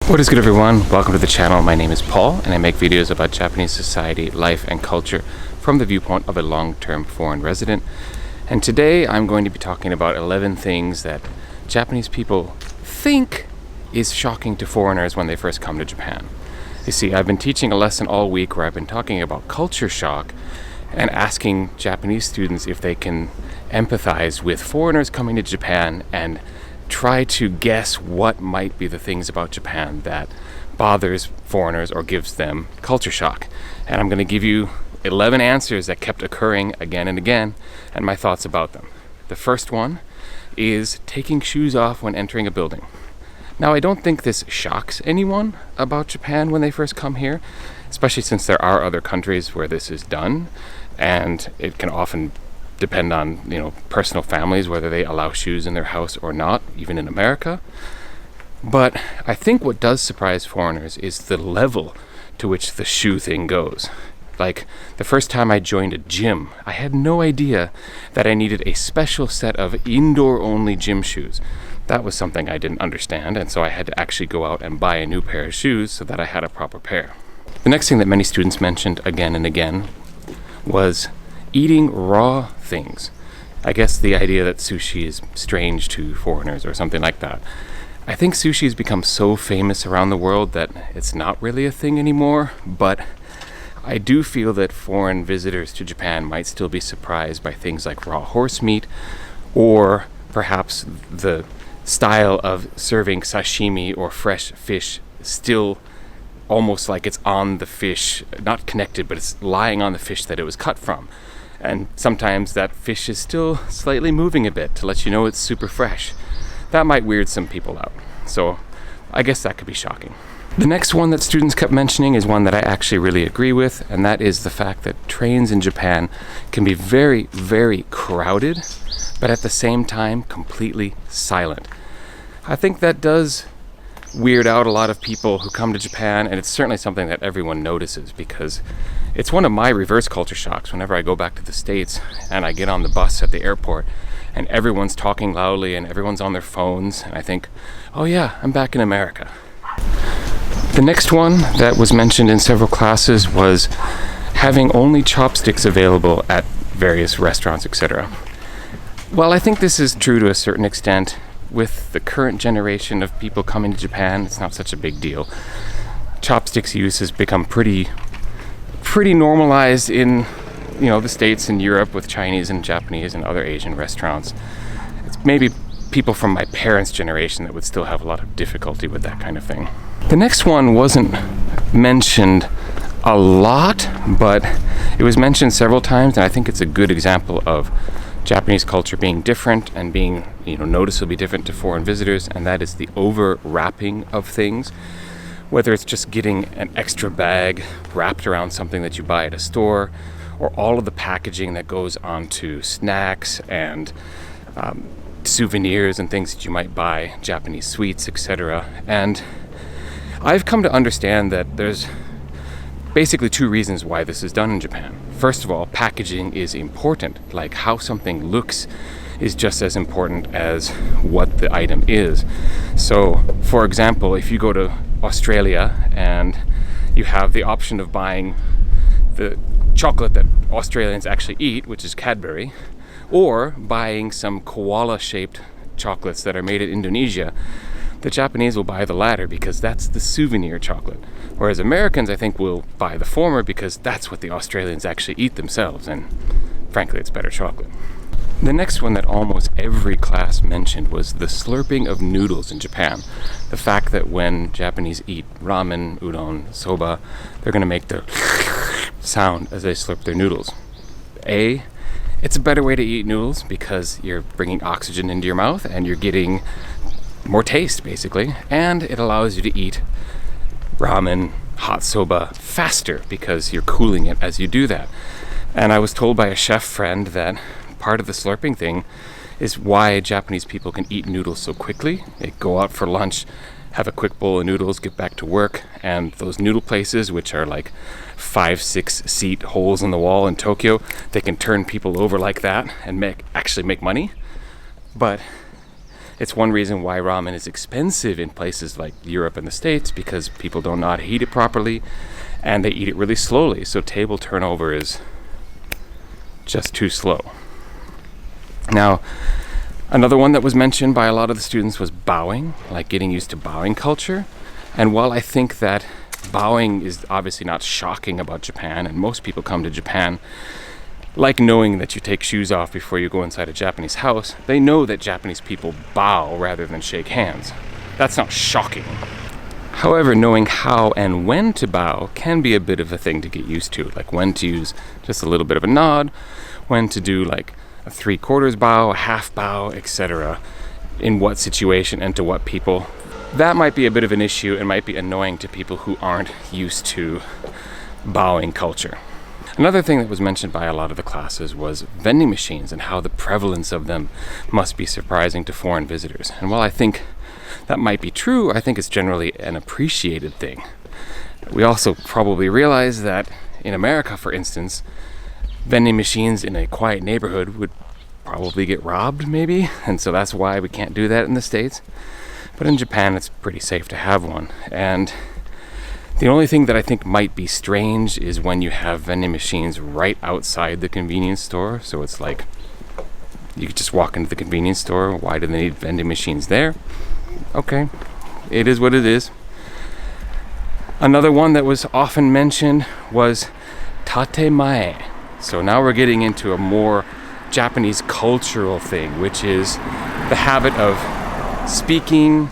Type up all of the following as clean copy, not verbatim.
What is good, everyone? Welcome to the channel. My name is Paul and I make videos about Japanese society, life and culture from the viewpoint of a long-term foreign resident. And today I'm going to be talking about 11 things that Japanese people think is shocking to foreigners when they first come to Japan. You see, I've been teaching a lesson all week where I've been talking about culture shock and asking Japanese students if they can empathize with foreigners coming to Japan and try to guess what might be the things about Japan that bothers foreigners or gives them culture shock. And I'm going to give you 11 answers that kept occurring again and again and my thoughts about them. The first one is taking shoes off when entering a building. Now, I don't think this shocks anyone about Japan when they first come here, especially since there are other countries where this is done, and it can often depend on, personal families, whether they allow shoes in their house or not, even in America. But I think what does surprise foreigners is the level to which the shoe thing goes. Like, the first time I joined a gym, I had no idea that I needed a special set of indoor-only gym shoes. That was something I didn't understand, and so I had to actually go out and buy a new pair of shoes so that I had a proper pair. The next thing that many students mentioned again and again was eating raw things. I guess the idea that sushi is strange to foreigners or something like that. I think sushi has become so famous around the world that it's not really a thing anymore, but I do feel that foreign visitors to Japan might still be surprised by things like raw horse meat, or perhaps the style of serving sashimi or fresh fish still almost like it's on the fish, not connected, but it's lying on the fish that it was cut from. And sometimes that fish is still slightly moving a bit to let you know it's super fresh. That might weird some people out. So I guess that could be shocking. The next one that students kept mentioning is one that I actually really agree with, and that is the fact that trains in Japan can be very, very crowded, but at the same time completely silent. I think that does weird out a lot of people who come to Japan, and it's certainly something that everyone notices because it's one of my reverse culture shocks whenever I go back to the States and I get on the bus at the airport and everyone's talking loudly and everyone's on their phones, and I think, oh yeah, I'm back in America. The next one that was mentioned in several classes was having only chopsticks available at various restaurants, etc. Well, I think this is true to a certain extent. With the current generation of people coming to Japan, it's not such a big deal. Chopsticks use has become pretty normalized in, the States and Europe with Chinese and Japanese and other Asian restaurants. It's maybe people from my parents' generation that would still have a lot of difficulty with that kind of thing. The next one wasn't mentioned a lot, but it was mentioned several times, and I think it's a good example of Japanese culture being different and being, noticeably different to foreign visitors, and that is the over-wrapping of things. Whether it's just getting an extra bag wrapped around something that you buy at a store, or all of the packaging that goes onto snacks and souvenirs and things that you might buy, Japanese sweets, etc. And I've come to understand that there's basically two reasons why this is done in Japan. First of all, packaging is important. Like, how something looks is just as important as what the item is. So, for example, if you go to Australia and you have the option of buying the chocolate that Australians actually eat, which is Cadbury, or buying some koala-shaped chocolates that are made in Indonesia, the Japanese will buy the latter because that's the souvenir chocolate. Whereas Americans, I think, will buy the former because that's what the Australians actually eat themselves, and frankly, it's better chocolate. The next one that almost every class mentioned was the slurping of noodles in Japan. The fact that when Japanese eat ramen, udon, soba, they're going to make the sound as they slurp their noodles. It's a better way to eat noodles because you're bringing oxygen into your mouth and you're getting more taste, basically, and it allows you to eat ramen, hot soba faster because you're cooling it as you do that. And I was told by a chef friend that part of the slurping thing is why Japanese people can eat noodles so quickly. They go out for lunch, have a quick bowl of noodles, get back to work, and those noodle places, which are like 5-6 seat holes in the wall in Tokyo, they can turn people over like that and actually make money. But It's one reason why ramen is expensive in places like Europe and the States, because people don't know how to heat it properly and they eat it really slowly. So table turnover is just too slow. Now, another one that was mentioned by a lot of the students was bowing, like getting used to bowing culture. And while I think that bowing is obviously not shocking about Japan, and most people come to Japan like knowing that you take shoes off before you go inside a Japanese house, they know that Japanese people bow rather than shake hands. That's not shocking. However, knowing how and when to bow can be a bit of a thing to get used to, like when to use just a little bit of a nod, when to do like a 3/4 bow, a half bow, etc. In what situation and to what people. That might be a bit of an issue and might be annoying to people who aren't used to bowing culture. Another thing that was mentioned by a lot of the classes was vending machines and how the prevalence of them must be surprising to foreign visitors. And while I think that might be true, I think it's generally an appreciated thing. We also probably realize that in America, for instance, vending machines in a quiet neighborhood would probably get robbed maybe, and so that's why we can't do that in the States. But in Japan, it's pretty safe to have one. And the only thing that I think might be strange is when you have vending machines right outside the convenience store. So it's like you could just walk into the convenience store. Why do they need vending machines there? Okay, it is what it is. Another one that was often mentioned was tatemae. So now we're getting into a more Japanese cultural thing, which is the habit of speaking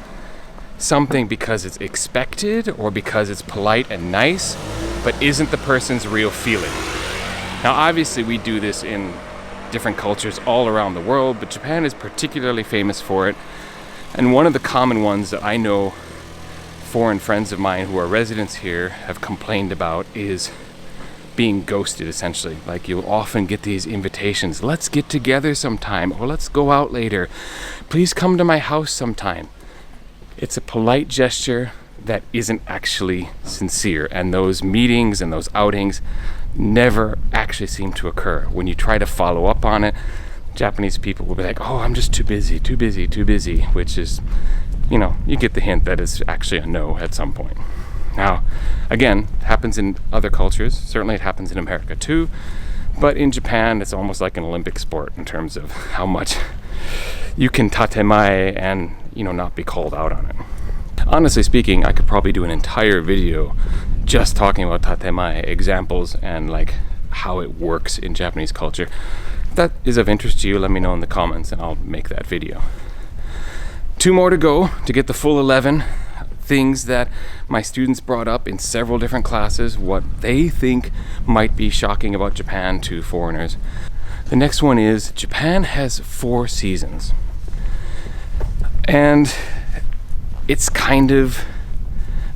something because it's expected or because it's polite and nice, but isn't the person's real feeling. Now, obviously, we do this in different cultures all around the world, but Japan is particularly famous for it. And one of the common ones that I know foreign friends of mine who are residents here have complained about is being ghosted, essentially. Like, you'll often get these invitations, let's get together sometime, or let's go out later, please come to my house sometime. It's a polite gesture that isn't actually sincere, and those meetings and those outings never actually seem to occur. When you try to follow up on it, Japanese people will be like, oh, I'm just too busy, which is, you get the hint that it's actually a no at some point. Now, again, it happens in other cultures. Certainly it happens in America too, but in Japan, it's almost like an Olympic sport in terms of how much you can tatemae and not be called out on it. Honestly speaking, I could probably do an entire video just talking about tatemae examples and like how it works in Japanese culture. If that is of interest to you, let me know in the comments and I'll make that video. 2 more to go to get the full 11 things that my students brought up in several different classes, what they think might be shocking about Japan to foreigners. The next one is Japan has 4 seasons. And it's kind of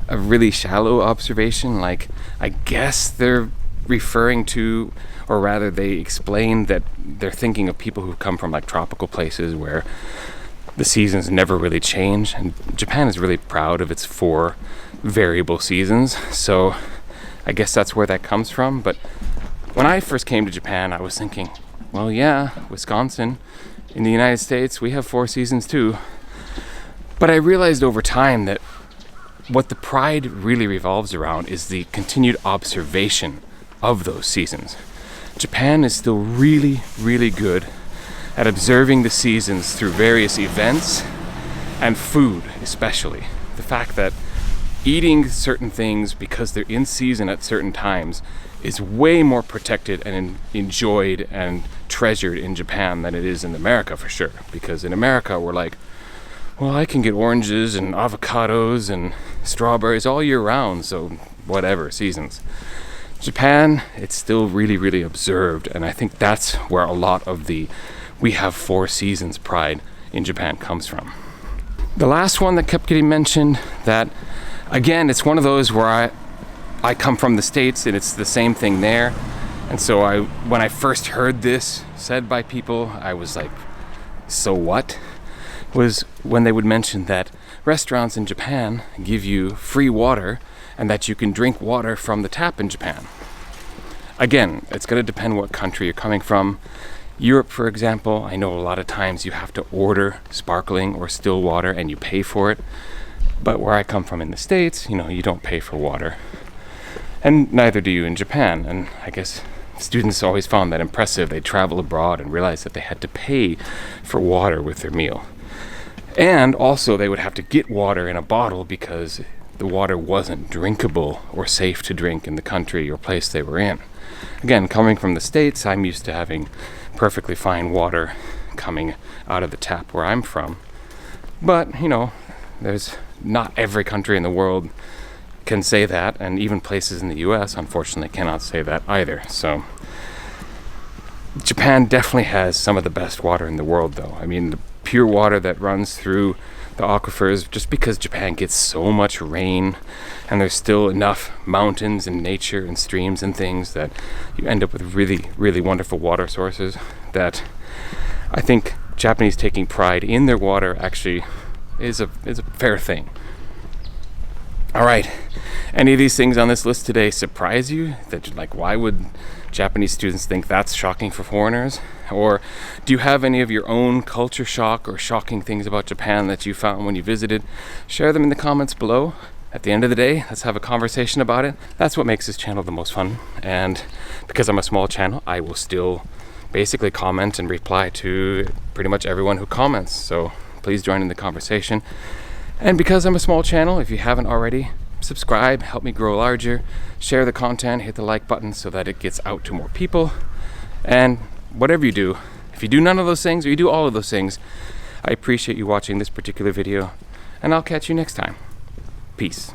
a really shallow observation. Like, I guess they're referring to, or rather they explain that they're thinking of people who come from like tropical places where the seasons never really change. And Japan is really proud of its 4 variable seasons. So I guess that's where that comes from. But when I first came to Japan, I was thinking, well, yeah, Wisconsin, in the United States, we have 4 seasons too. But I realized over time that what the pride really revolves around is the continued observation of those seasons. Japan is still really, really good at observing the seasons through various events and food, especially. The fact that eating certain things because they're in season at certain times is way more protected and enjoyed and treasured in Japan than it is in America, for sure. Because in America, we're like, well, I can get oranges and avocados and strawberries all year round, so whatever, seasons. Japan, it's still really, really observed, and I think that's where a lot of the we have 4 seasons pride in Japan comes from. The last one that kept getting mentioned, that again, it's one of those where I come from the States and it's the same thing there. And so when I first heard this said by people, I was like, so what? Was when they would mention that restaurants in Japan give you free water and that you can drink water from the tap in Japan. Again, it's going to depend what country you're coming from. Europe, for example, I know a lot of times you have to order sparkling or still water and you pay for it. But where I come from in the States, you don't pay for water. And neither do you in Japan. And I guess students always found that impressive. They'd travel abroad and realize that they had to pay for water with their meal. And also they would have to get water in a bottle because the water wasn't drinkable or safe to drink in the country or place they were in. Again, coming from the States, I'm used to having perfectly fine water coming out of the tap where I'm from. But, there's not every country in the world can say that, and even places in the US unfortunately cannot say that either. So Japan definitely has some of the best water in the world, though. I mean, the pure water that runs through the aquifers, just because Japan gets so much rain and there's still enough mountains and nature and streams and things that you end up with really, really wonderful water sources, that I think Japanese taking pride in their water actually is a fair thing. All right, any of these things on this list today surprise you? That why would Japanese students think that's shocking for foreigners? Or do you have any of your own culture shock or shocking things about Japan that you found when you visited? Share them in the comments below. At the end of the day, let's have a conversation about it. That's what makes this channel the most fun. And because I'm a small channel, I will still basically comment and reply to pretty much everyone who comments. So please join in the conversation. And because I'm a small channel, if you haven't already, subscribe, help me grow larger, share the content, hit the like button so that it gets out to more people. And whatever you do, if you do none of those things or you do all of those things, I appreciate you watching this particular video, and I'll catch you next time. Peace.